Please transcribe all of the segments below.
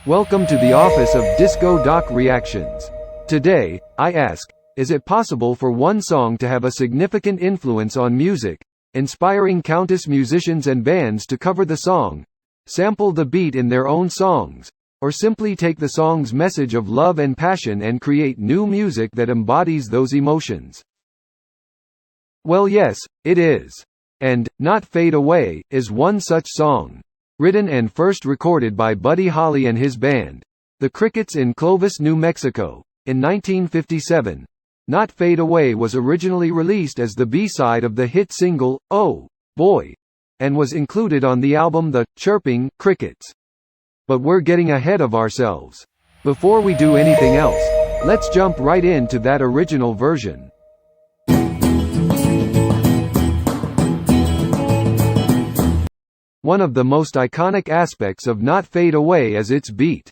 Welcome to the office of Disco Doc Reactions. Today, I ask, is it possible for one song to have a significant influence on music, inspiring countless musicians and bands to cover the song, sample the beat in their own songs, or simply take the song's message of love and passion and create new music that embodies those emotions? Well, yes, it is. And Not Fade Away is one such song. Written and first recorded by Buddy Holly and his band, the Crickets in Clovis, New Mexico, in 1957, Not Fade Away was originally released as the B-side of the hit single, Oh, Boy, and was included on the album The Chirping Crickets. But we're getting ahead of ourselves. Before we do anything else, let's jump right into that original version. One of the most iconic aspects of Not Fade Away is its beat.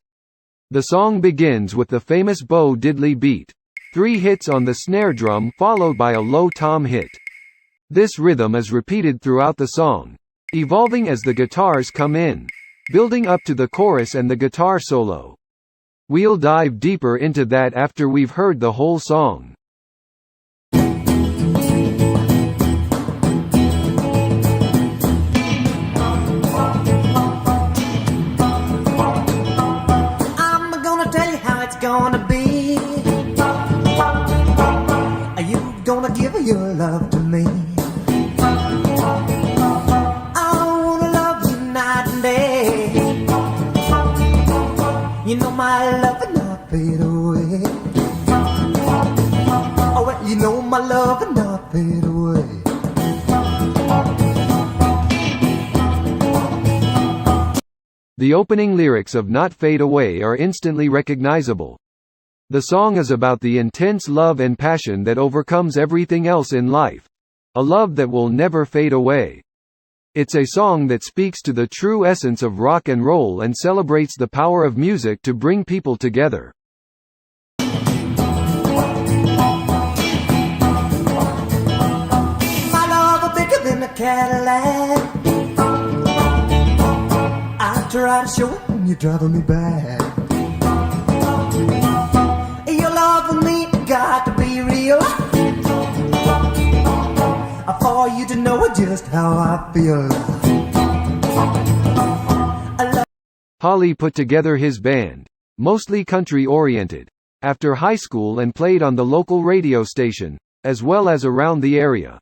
The song begins with the famous Bo Diddley beat, 3 hits on the snare drum followed by a low tom hit. This rhythm is repeated throughout the song, evolving as the guitars come in, building up to the chorus and the guitar solo. We'll dive deeper into that after we've heard the whole song. Gonna be, are you gonna give your love to me? I wanna love you night and day. You know my love will not fade away. Oh, well, you know my love will not fade away. The opening lyrics of Not Fade Away are instantly recognizable. The song is about the intense love and passion that overcomes everything else in life. A love that will never fade away. It's a song that speaks to the true essence of rock and roll and celebrates the power of music to bring people together. My love is bigger than a Cadillac. Try to show it when you're driving me back. Your love for me got to be real, for you to know just how I feel. Holly put together his band, mostly country-oriented, after high school and played on the local radio station, as well as around the area.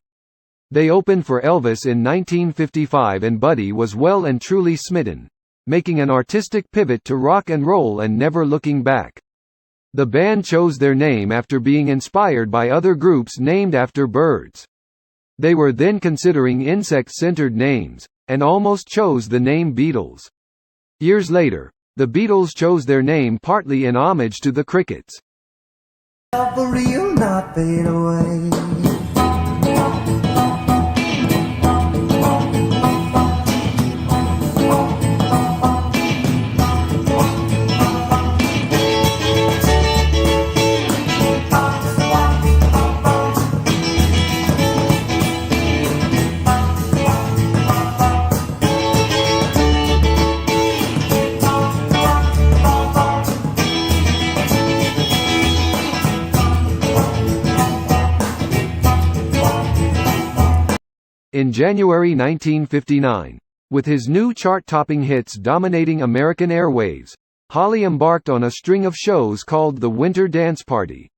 They opened for Elvis in 1955 and Buddy was well and truly smitten, making an artistic pivot to rock and roll and never looking back. The band chose their name after being inspired by other groups named after birds. They were then considering insect-centered names, and almost chose the name Beatles. Years later, the Beatles chose their name partly in homage to the Crickets. Love for real, not fade away. In January 1959, with his new chart-topping hits dominating American airwaves, Holly embarked on a string of shows called the Winter Dance Party.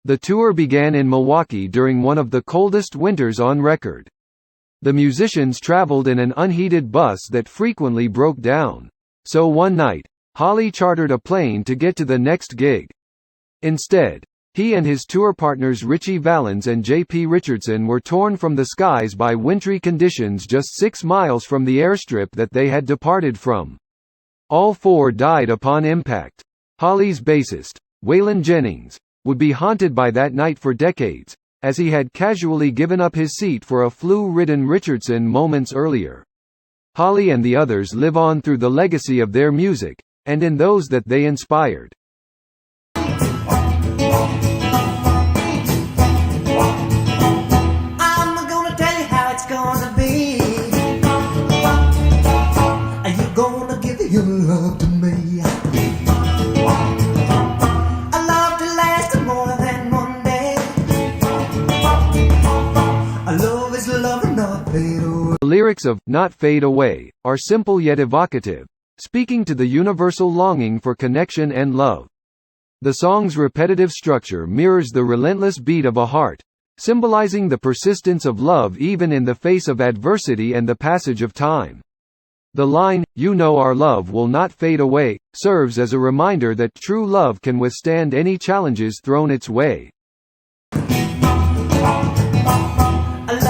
The tour began in Milwaukee during one of the coldest winters on record. The musicians traveled in an unheated bus that frequently broke down. So one night, Holly chartered a plane to get to the next gig. Instead, he and his tour partners Ritchie Valens and J.P. Richardson were torn from the skies by wintry conditions just 6 miles from the airstrip that they had departed from. All 4 died upon impact. Holly's bassist, Waylon Jennings, would be haunted by that night for decades, as he had casually given up his seat for a flu-ridden Richardson moments earlier. Holly and the others live on through the legacy of their music, and in those that they inspired. I'm gonna tell you how it's gonna be. Are you gonna give your love to me? lyrics of "Not Fade Away" are simple yet evocative, speaking to the universal longing for connection and love. The song's repetitive structure mirrors the relentless beat of a heart, symbolizing the persistence of love even in the face of adversity and the passage of time. The line, "You know our love will not fade away," serves as a reminder that true love can withstand any challenges thrown its way.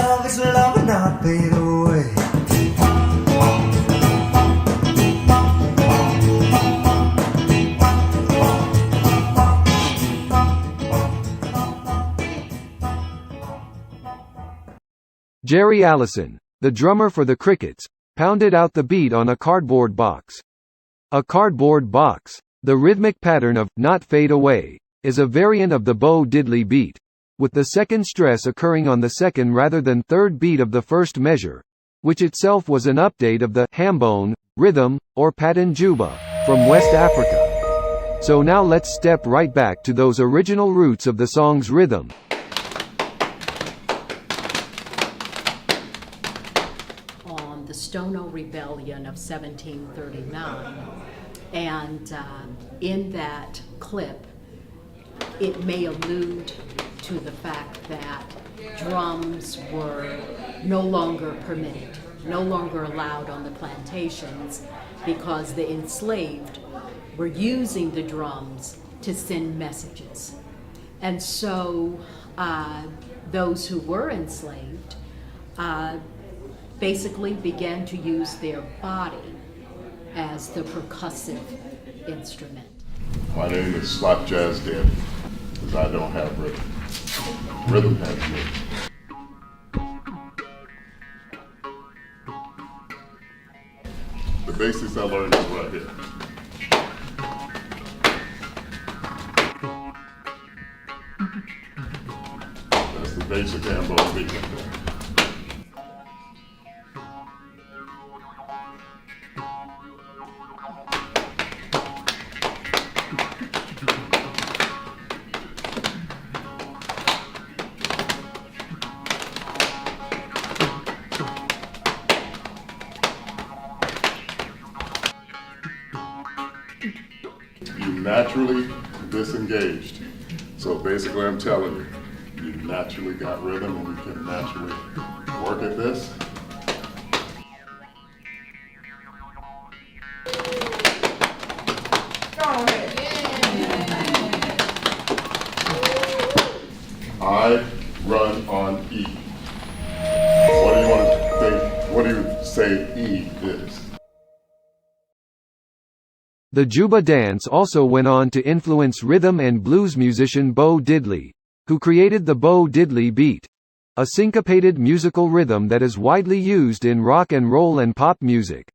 Love is love and not fade away. Jerry Allison, the drummer for the Crickets, pounded out the beat on a cardboard box. A cardboard box. The rhythmic pattern of "Not Fade Away" is a variant of the Bo Diddley beat, with the second stress occurring on the second rather than third beat of the first measure, which itself was an update of the hambone rhythm, or pattern juba, from West Africa. So now let's step right back to those original roots of the song's rhythm. On the Stono Rebellion of 1739, and in that clip, it may allude to the fact that drums were no longer permitted, no longer allowed on the plantations, because the enslaved were using the drums to send messages. And so those who were enslaved basically began to use their body as the percussive instrument. My name is Slap Jazz Daddy, because I don't have rhythm. Rhythm has me. The basics I learned is right here. That's the basic hambone beat right there. You naturally disengaged. So basically I'm telling you, you naturally got rhythm and you can naturally work at this. I run on E. What do you want to think? What do you say E is? The Juba dance also went on to influence rhythm and blues musician Bo Diddley, who created the Bo Diddley beat, a syncopated musical rhythm that is widely used in rock and roll and pop music.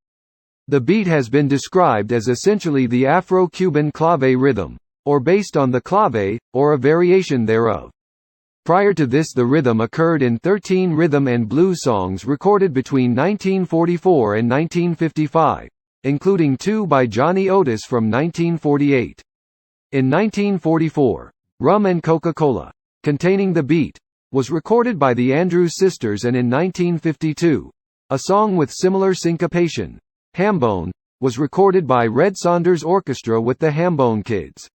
The beat has been described as essentially the Afro-Cuban clave rhythm, or based on the clave, or a variation thereof. Prior to this, the rhythm occurred in 13 rhythm and blues songs recorded between 1944 and 1955. Including 2 by Johnny Otis from 1948. In 1944, Rum and Coca-Cola, containing the beat, was recorded by the Andrews Sisters, and in 1952, a song with similar syncopation, Hambone, was recorded by Red Saunders Orchestra with the Hambone Kids.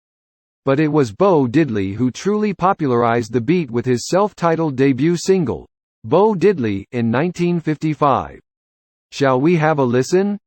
But it was Bo Diddley who truly popularized the beat with his self-titled debut single, Bo Diddley, in 1955. Shall we have a listen?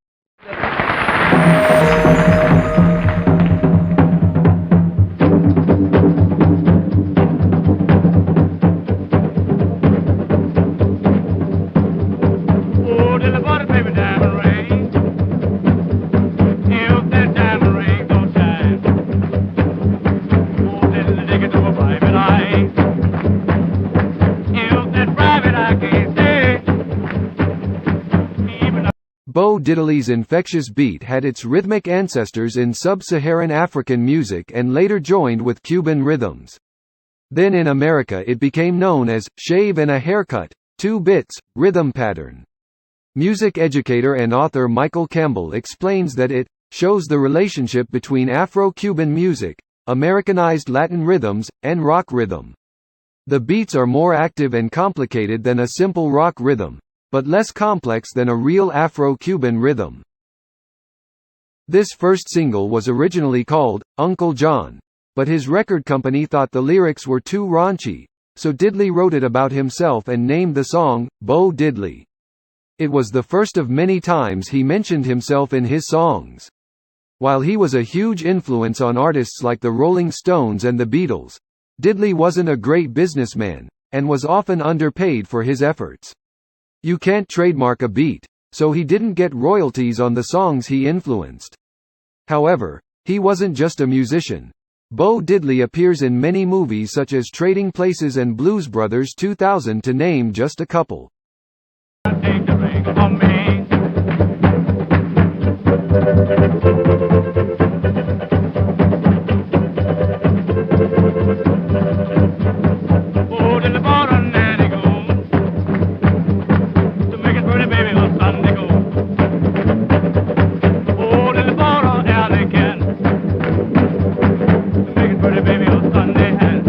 Bo Diddley's infectious beat had its rhythmic ancestors in sub-Saharan African music and later joined with Cuban rhythms. Then in America it became known as "shave and a haircut, 2 bits, rhythm pattern." Music educator and author Michael Campbell explains that it shows the relationship between Afro-Cuban music, Americanized Latin rhythms, and rock rhythm. The beats are more active and complicated than a simple rock rhythm, but less complex than a real Afro-Cuban rhythm. This first single was originally called Uncle John, but his record company thought the lyrics were too raunchy, so Diddley wrote it about himself and named the song Bo Diddley. It was the first of many times he mentioned himself in his songs. While he was a huge influence on artists like the Rolling Stones and the Beatles, Diddley wasn't a great businessman, and was often underpaid for his efforts. You can't trademark a beat, so he didn't get royalties on the songs he influenced. However, he wasn't just a musician. Bo Diddley appears in many movies such as Trading Places and Blues Brothers 2000 to name just a couple. Take the ring from me. Oh, to the border, nanny go. To make it pretty, baby, on Sunday go. Oh, to the border, alley can. To make it pretty, baby, on Sunday hand.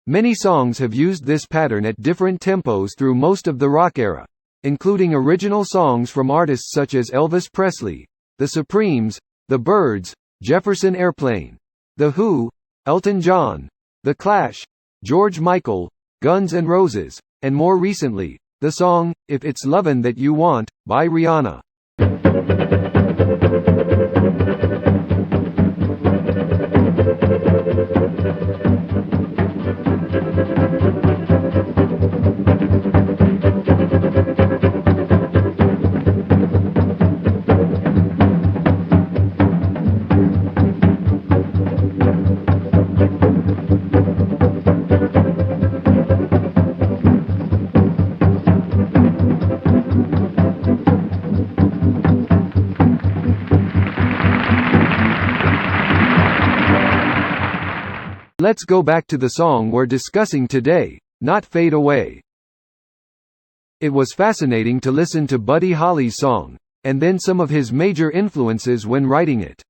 Many songs have used this pattern at different tempos through most of the rock era, including original songs from artists such as Elvis Presley, The Supremes, The Byrds, Jefferson Airplane, The Who, Elton John, The Clash, George Michael, Guns N' Roses, and more recently, the song, If It's Lovin' That You Want, by Rihanna. Let's go back to the song we're discussing today, Not Fade Away. It was fascinating to listen to Buddy Holly's song, and then some of his major influences when writing it.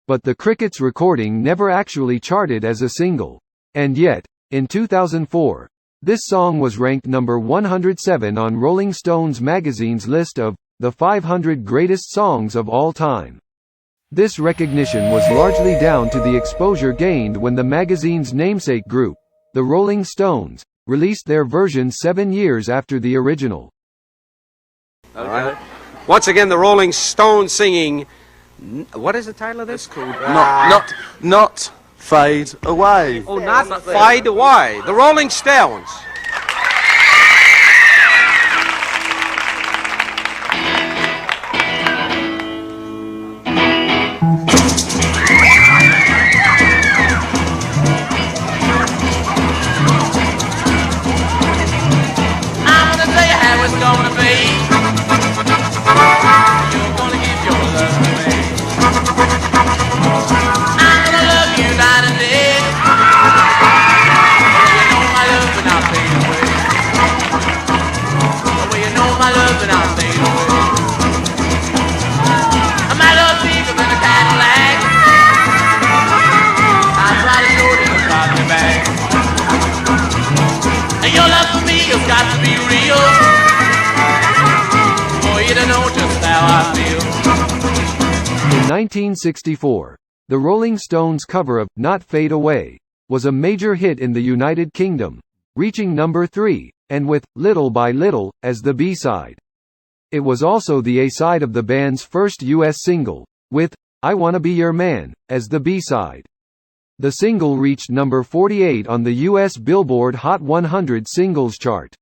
But the Crickets recording never actually charted as a single. And yet, in 2004, this song was ranked number 107 on Rolling Stones magazine's list of the 500 greatest songs of all time. This recognition was largely down to the exposure gained when the magazine's namesake group, the Rolling Stones, released their version 7 years after the original. All right. Once again, the Rolling Stones singing. What is the title of this? Not Fade Away. Oh, not Fade Away. The Rolling Stones. In 1964, the Rolling Stones' cover of Not Fade Away was a major hit in the United Kingdom, reaching number 3, and with Little by Little as the B-side. It was also the A-side of the band's first U.S. single, with I Wanna Be Your Man as the B-side. The single reached number 48 on the U.S. Billboard Hot 100 singles chart.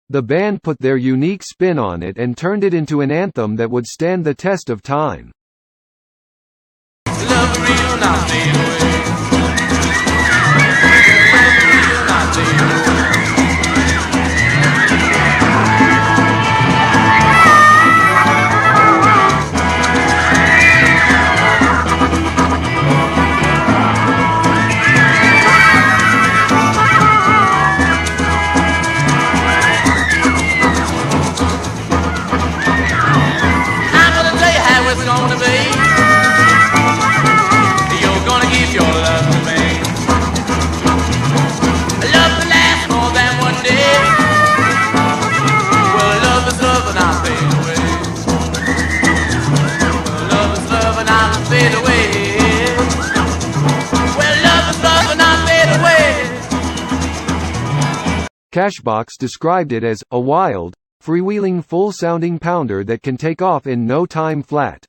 The band put their unique spin on it and turned it into an anthem that would stand the test of time. Love real, not fade away. Love real, not fade away. Cashbox described it as a wild, freewheeling full-sounding pounder that can take off in no time flat.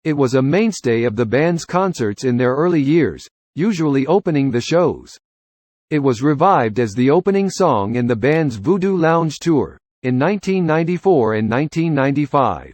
It was a mainstay of the band's concerts in their early years, usually opening the shows. It was revived as the opening song in the band's Voodoo Lounge tour in 1994 and 1995.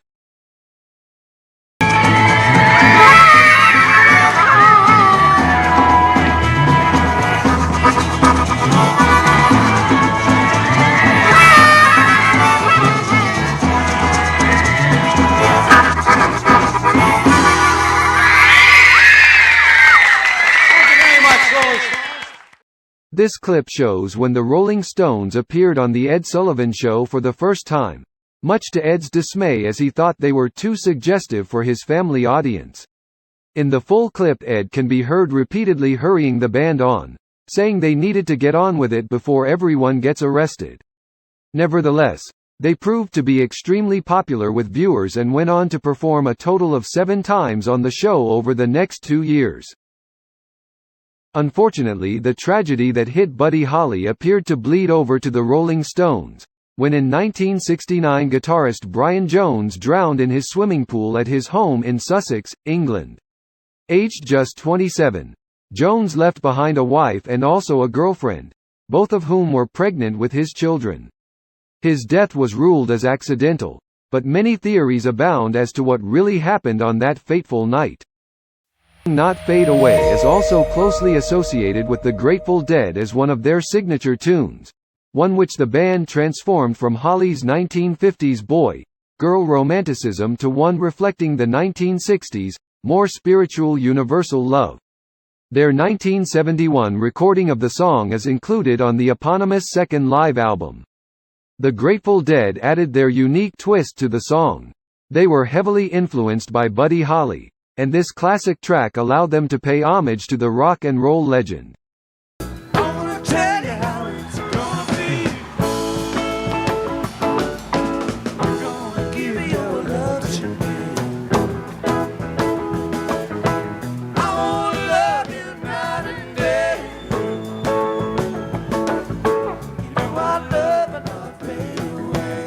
This clip shows when the Rolling Stones appeared on The Ed Sullivan Show for the first time, much to Ed's dismay as he thought they were too suggestive for his family audience. In the full clip, Ed can be heard repeatedly hurrying the band on, saying they needed to get on with it before everyone gets arrested. Nevertheless, they proved to be extremely popular with viewers and went on to perform a total of 7 times on the show over the next 2 years. Unfortunately, the tragedy that hit Buddy Holly appeared to bleed over to the Rolling Stones, when in 1969 guitarist Brian Jones drowned in his swimming pool at his home in Sussex, England. Aged just 27, Jones left behind a wife and also a girlfriend, both of whom were pregnant with his children. His death was ruled as accidental, but many theories abound as to what really happened on that fateful night. Not Fade Away is also closely associated with the Grateful Dead as one of their signature tunes, one which the band transformed from Holly's 1950s boy-girl romanticism to one reflecting the 1960s, more spiritual universal love. Their 1971 recording of the song is included on the eponymous second live album. The Grateful Dead added their unique twist to the song. They were heavily influenced by Buddy Holly, and this classic track allowed them to pay homage to the rock and roll legend. I wanna tell you how it's gonna be. I'm gonna give you your love to me. I wanna love you night and day. You know I love and not fade away.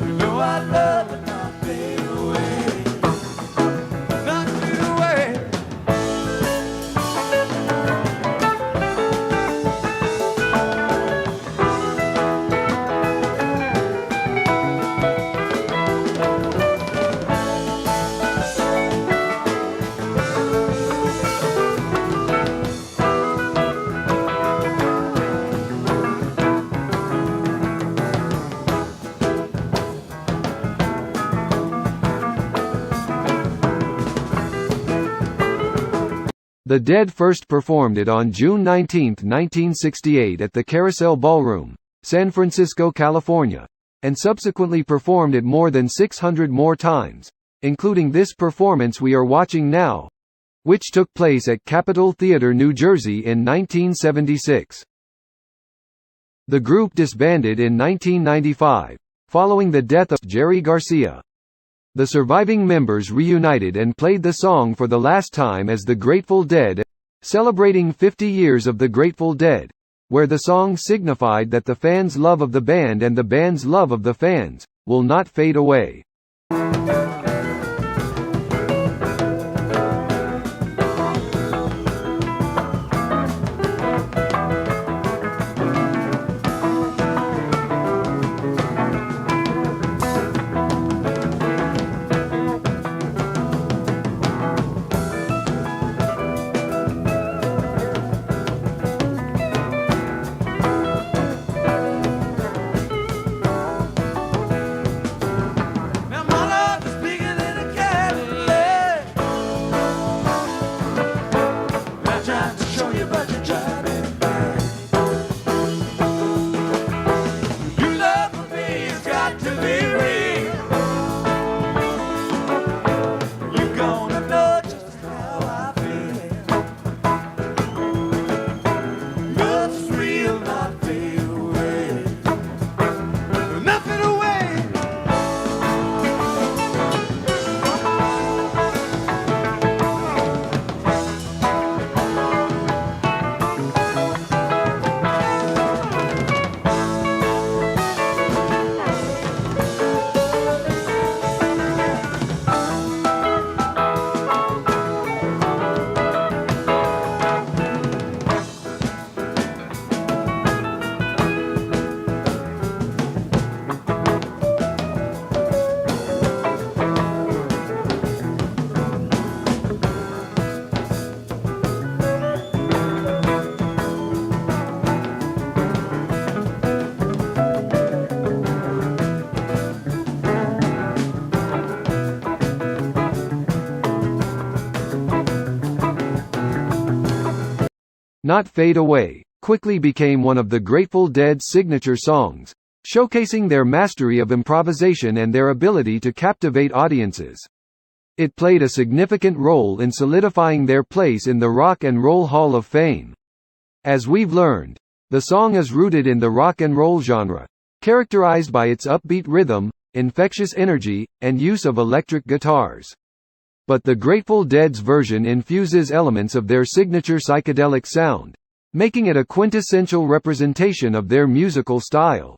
You know I love and not fade away. Not fade away. The Dead first performed it on June 19, 1968 at the Carousel Ballroom, San Francisco, California, and subsequently performed it more than 600 more times, including this performance we are watching now, which took place at Capitol Theater, New Jersey in 1976. The group disbanded in 1995, following the death of Jerry Garcia. The surviving members reunited and played the song for the last time as the Grateful Dead, celebrating 50 years of the Grateful Dead, where the song signified that the fans' love of the band and the band's love of the fans will not fade away. Now my love is bigger than a Cadillac. I'm trying to show you, but you're driving back. Your love for me has got to be real. You're gonna know just how I feel. Love's real, not fade away. Nothing away. Not Fade Away quickly became one of the Grateful Dead's signature songs, showcasing their mastery of improvisation and their ability to captivate audiences. It played a significant role in solidifying their place in the Rock and Roll Hall of Fame. As we've learned, the song is rooted in the rock and roll genre, characterized by its upbeat rhythm, infectious energy, and use of electric guitars. But the Grateful Dead's version infuses elements of their signature psychedelic sound, making it a quintessential representation of their musical style.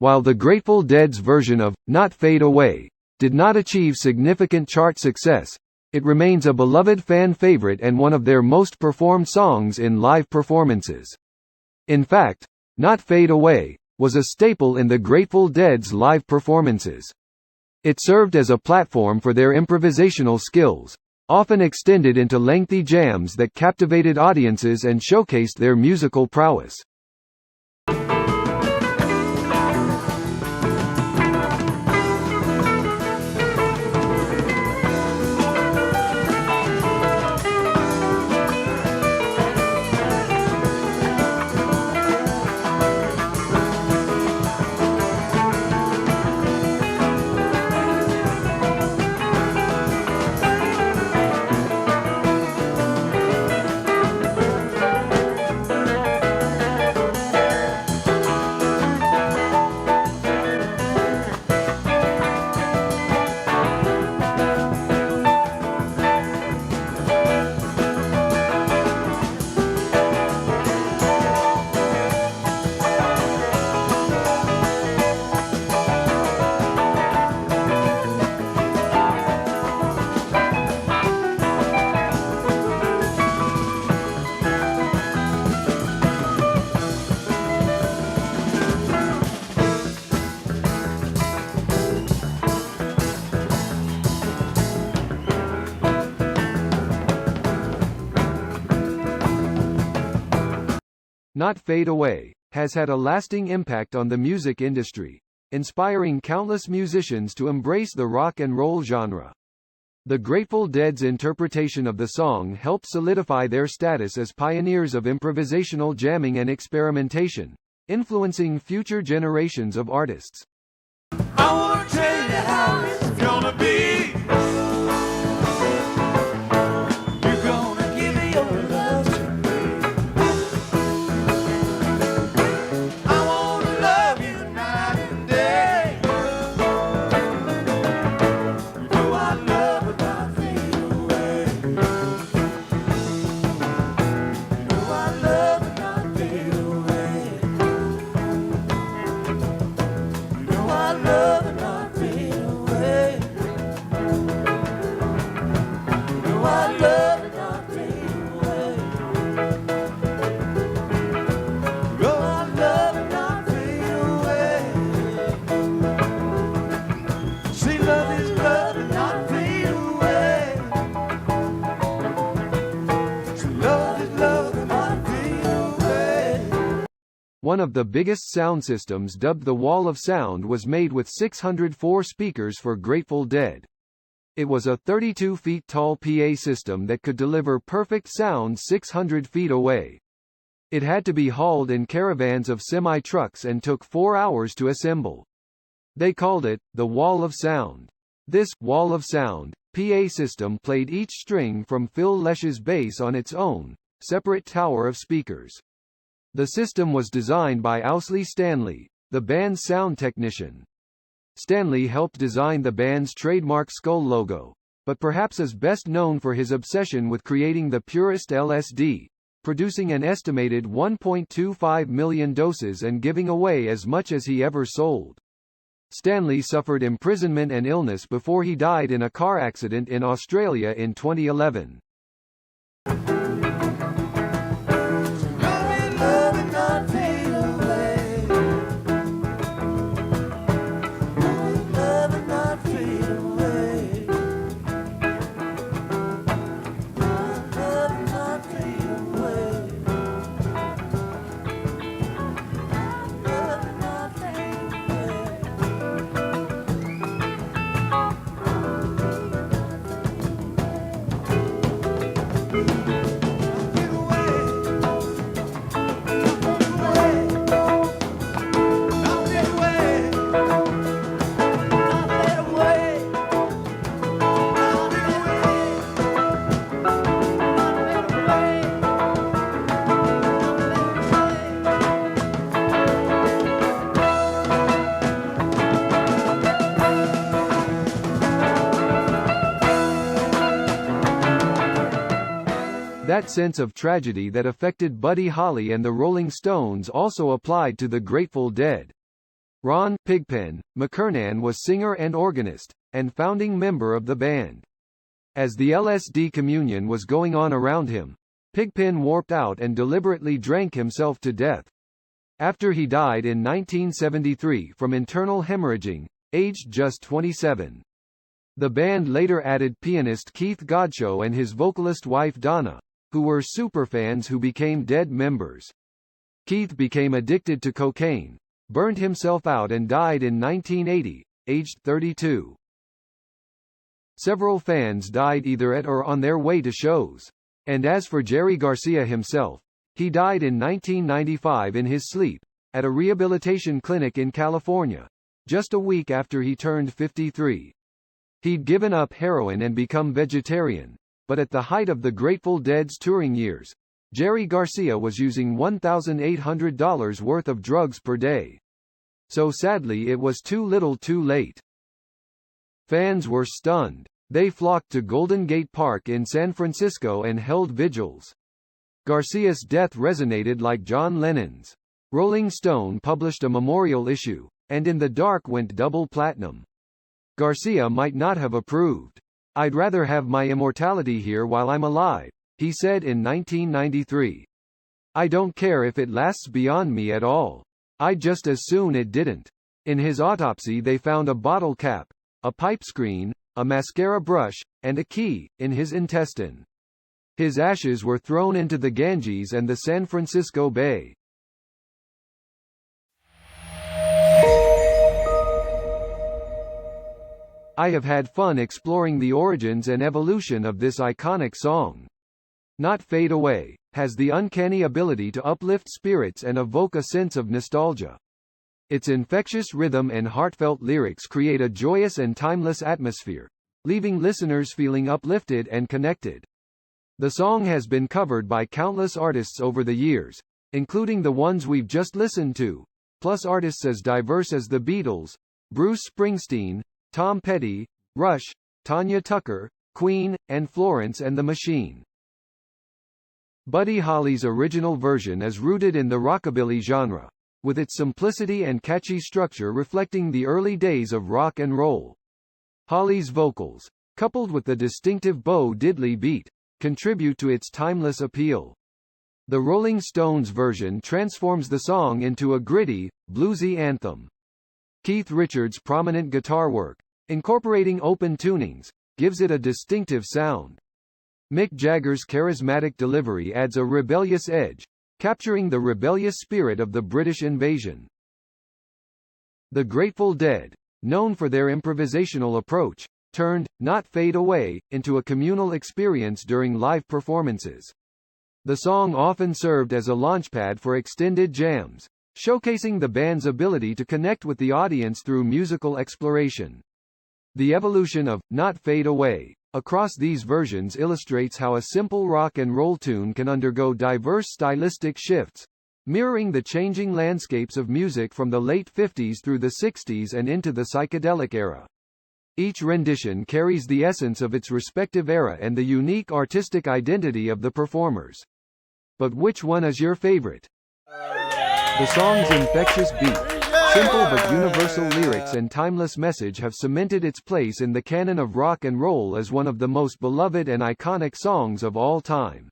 While the Grateful Dead's version of Not Fade Away did not achieve significant chart success, it remains a beloved fan favorite and one of their most performed songs in live performances. In fact, Not Fade Away was a staple in the Grateful Dead's live performances. It served as a platform for their improvisational skills, often extended into lengthy jams that captivated audiences and showcased their musical prowess. Not Fade Away has had a lasting impact on the music industry, inspiring countless musicians to embrace the rock and roll genre. The Grateful Dead's interpretation of the song helped solidify their status as pioneers of improvisational jamming and experimentation, influencing future generations of artists. I wanna tell you how it's gonna be. You're gonna give me your love to me. I wanna love you night and day. You know I One of the biggest sound systems, dubbed the Wall of Sound, was made with 604 speakers for Grateful Dead. It was a 32 feet tall PA system that could deliver perfect sound 600 feet away. It had to be hauled in caravans of semi-trucks and took 4 hours to assemble. They called it the Wall of Sound. This Wall of Sound PA system played each string from Phil Lesh's bass on its own, separate tower of speakers. The system was designed by Owsley Stanley, the band's sound technician. Stanley helped design the band's trademark skull logo, but perhaps is best known for his obsession with creating the purest LSD, producing an estimated 1.25 million doses and giving away as much as he ever sold. Stanley suffered imprisonment and illness before he died in a car accident in Australia in 2011. That sense of tragedy that affected Buddy Holly and the Rolling Stones also applied to the Grateful Dead. Ron "Pigpen" McKernan was singer and organist, and founding member of the band. As the LSD communion was going on around him, Pigpen warped out and deliberately drank himself to death. After he died in 1973 from internal hemorrhaging, aged just 27. The band later added pianist Keith Godchaux and his vocalist wife Donna, who were superfans who became Dead members. Keith became addicted to cocaine, burned himself out and died in 1980, aged 32. Several fans died either at or on their way to shows. And as for Jerry Garcia himself, he died in 1995 in his sleep, at a rehabilitation clinic in California, just a week after he turned 53. He'd given up heroin and become vegetarian, but at the height of the Grateful Dead's touring years, Jerry Garcia was using $1,800 worth of drugs per day. So sadly it was too little too late. Fans were stunned. They flocked to Golden Gate Park in San Francisco and held vigils. Garcia's death resonated like John Lennon's. Rolling Stone published a memorial issue, and In the Dark went double platinum. Garcia might not have approved. "I'd rather have my immortality here while I'm alive," he said in 1993. "I don't care if it lasts beyond me at all. I'd just as soon it didn't." In his autopsy they found a bottle cap, a pipe screen, a mascara brush, and a key, in his intestine. His ashes were thrown into the Ganges and the San Francisco Bay. I have had fun exploring the origins and evolution of this iconic song. Not Fade Away has the uncanny ability to uplift spirits and evoke a sense of nostalgia. Its infectious rhythm and heartfelt lyrics create a joyous and timeless atmosphere, leaving listeners feeling uplifted and connected. The song has been covered by countless artists over the years, including the ones we've just listened to, plus artists as diverse as the Beatles, Bruce Springsteen, Tom Petty, Rush, Tanya Tucker, Queen, and Florence and the Machine. Buddy Holly's original version is rooted in the rockabilly genre, with its simplicity and catchy structure reflecting the early days of rock and roll. Holly's vocals, coupled with the distinctive Bo Diddley beat, contribute to its timeless appeal. The Rolling Stones version transforms the song into a gritty, bluesy anthem. Keith Richards' prominent guitar work, incorporating open tunings, gives it a distinctive sound. Mick Jagger's charismatic delivery adds a rebellious edge, capturing the rebellious spirit of the British invasion. The Grateful Dead, known for their improvisational approach, turned "Not Fade Away" into a communal experience during live performances. The song often served as a launchpad for extended jams, showcasing the band's ability to connect with the audience through musical exploration. The evolution of "Not Fade Away" across these versions illustrates how a simple rock and roll tune can undergo diverse stylistic shifts, mirroring the changing landscapes of music from the late 50s through the 60s and into the psychedelic era. Each rendition carries the essence of its respective era and the unique artistic identity of the performers. But which one is your favorite? The song's infectious beat, simple but universal lyrics and timeless message have cemented its place in the canon of rock and roll as one of the most beloved and iconic songs of all time.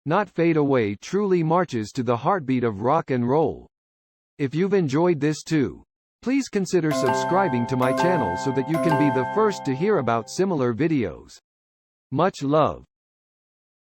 "Not Fade Away" truly marches to the heartbeat of rock and roll. If you've enjoyed this too, please consider subscribing to my channel so that you can be the first to hear about similar videos. Much love.